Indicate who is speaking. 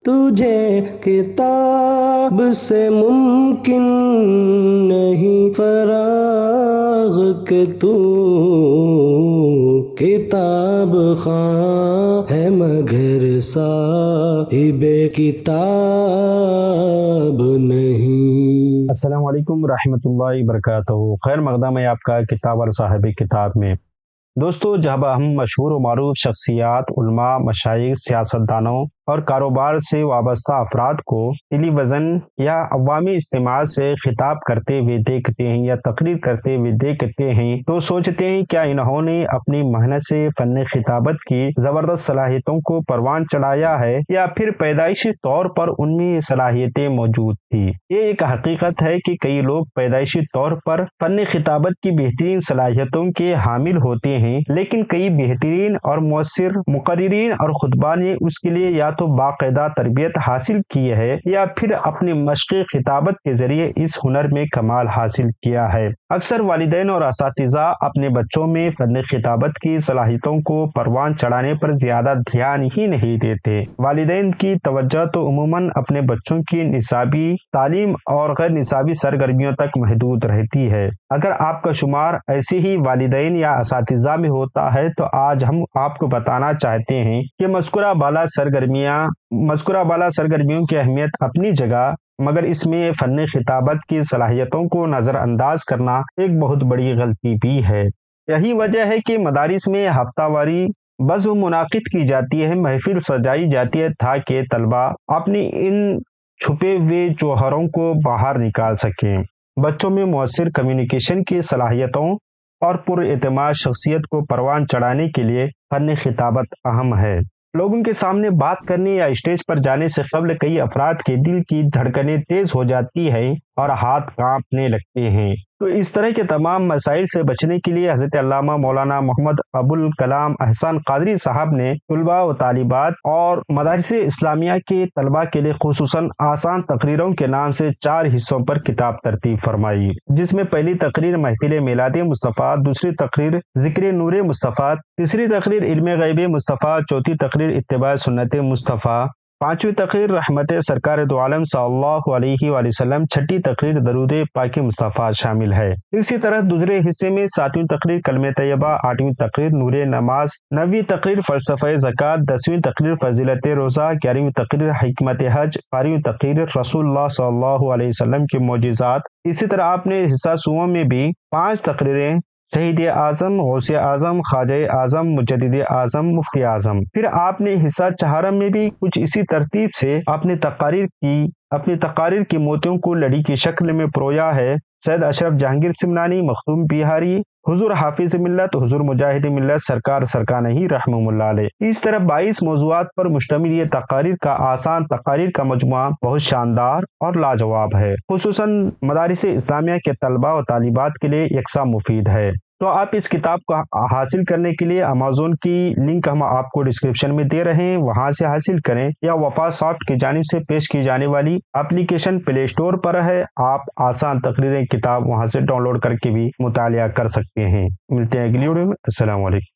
Speaker 1: تجھے کتاب سے ممکن نہیں فراغ کہ تو کتاب خواہ ہے مگر صاحب کتاب نہیں۔
Speaker 2: السلام علیکم ورحمۃ اللہ وبرکاتہ۔ خیر مقدم ہے آپ کا کتاب اور صاحب کتاب میں۔ دوستو، جب ہم مشہور و معروف شخصیات، علماء، مشائخ، سیاستدانوں اور کاروبار سے وابستہ افراد کو ٹیلی ویژن یا عوامی اجتماعات سے خطاب کرتے ہوئے دیکھتے ہیں یا تقریر کرتے ہوئے دیکھتے ہیں تو سوچتے ہیں کیا انہوں نے اپنی محنت سے فن خطابت کی زبردست صلاحیتوں کو پروان چڑھایا ہے یا پھر پیدائشی طور پر ان میں یہ صلاحیتیں موجود تھی۔ یہ ایک حقیقت ہے کہ کئی لوگ پیدائشی طور پر فن خطابت کی بہترین صلاحیتوں کے حامل ہوتے ہیں، لیکن کئی بہترین اور مؤثر مقررین اور خطباء نے اس کے لیے یا تو باقاعدہ تربیت حاصل کی ہے یا پھر اپنی مشق خطابت کے ذریعے اس ہنر میں کمال حاصل کیا ہے۔ اکثر والدین اور اساتذہ اپنے بچوں میں فن خطابت کی صلاحیتوں کو پروان چڑھانے پر زیادہ دھیان ہی نہیں دیتے۔ والدین کی توجہ تو عموماً اپنے بچوں کی نصابی تعلیم اور غیر نصابی سرگرمیوں تک محدود رہتی ہے۔ اگر آپ کا شمار ایسے ہی والدین یا اساتذہ میں ہوتا ہے تو آج ہم آپ کو بتانا چاہتے ہیں کہ مذکورہ بالا سرگرمیوں کی اہمیت اپنی جگہ، مگر اس میں فن خطابت کی صلاحیتوں کو نظر انداز کرنا ایک بہت بڑی غلطی بھی ہے۔ یہی وجہ ہے کہ مدارس میں ہفتہ واری بزم منعقد کی جاتی ہے، محفل سجائی جاتی ہے تاکہ طلباء اپنی ان چھپے ہوئے جوہروں کو باہر نکال سکیں۔ بچوں میں مؤثر کمیونیکیشن کی صلاحیتوں اور پر اعتماد شخصیت کو پروان چڑھانے کے لیے فن خطابت اہم ہے۔ لوگوں کے سامنے بات کرنے یا اسٹیج پر جانے سے قبل کئی افراد کے دل کی دھڑکنیں تیز ہو جاتی ہیں اور ہاتھ کانپنے لگتے ہیں۔ تو اس طرح کے تمام مسائل سے بچنے کے لیے حضرت علامہ مولانا محمد ابوالکلام احسان قادری صاحب نے طلباء و طالبات اور مدارس اسلامیہ کے طلباء کے لیے خصوصاً آسان تقریروں کے نام سے 4 حصوں پر کتاب ترتیب فرمائی، جس میں پہلی تقریر محفل میلاد مصطفیٰ، دوسری تقریر ذکر نور مصطفیٰ، تیسری تقریر علم غیب مصطفیٰ، چوتھی تقریر اتباع سنت مصطفیٰ، پانچویں تقریر رحمت سرکار دو عالم صلی اللہ علیہ وآلہ وسلم، چھٹی تقریر درود پاک مصطفیٰ شامل ہے۔ اسی طرح دوسرے حصے میں 7ویں تقریر کلمہ طیبہ، 8ویں تقریر نور نماز، 9ویں تقریر فلسفہ زکوٰۃ، 10ویں تقریر فضیلت روزہ، 11ویں تقریر حکمت حج، 12ویں تقریر رسول اللہ صلی اللہ علیہ وسلم کے معجزات۔ اسی طرح آپ نے حصہ سوم میں بھی 5 تقریریں شہید اعظم، غوث اعظم، خواجہ اعظم، مجدد اعظم، مفتی اعظم۔ پھر آپ نے حصہ چہارم میں بھی کچھ اسی ترتیب سے اپنی تقاریر کی موتیوں کو لڑی کی شکل میں پرویا ہے۔ سید اشرف جہانگیر سمنانی، مخدوم بہاری، حضور حافظ ملت، حضور مجاہد ملت، سرکار سرکانہی رحمہ اللہ علیہ۔ اس طرح 22 موضوعات پر مشتمل یہ تقاریر کا مجموعہ بہت شاندار اور لاجواب ہے، خصوصاً مدارس اسلامیہ کے طلباء و طالبات کے لیے یکساں مفید ہے۔ تو آپ اس کتاب کو حاصل کرنے کے لیے امازون کی لنک ہم آپ کو ڈسکرپشن میں دے رہے ہیں، وہاں سے حاصل کریں، یا وفا سافٹ کی جانب سے پیش کی جانے والی اپلیکیشن پلے اسٹور پر ہے، آپ آسان تقریریں کتاب وہاں سے ڈاؤن لوڈ کر کے بھی مطالعہ کر سکتے ہیں۔ ملتے ہیں اگلی ویڈیو میں۔ السلام علیکم۔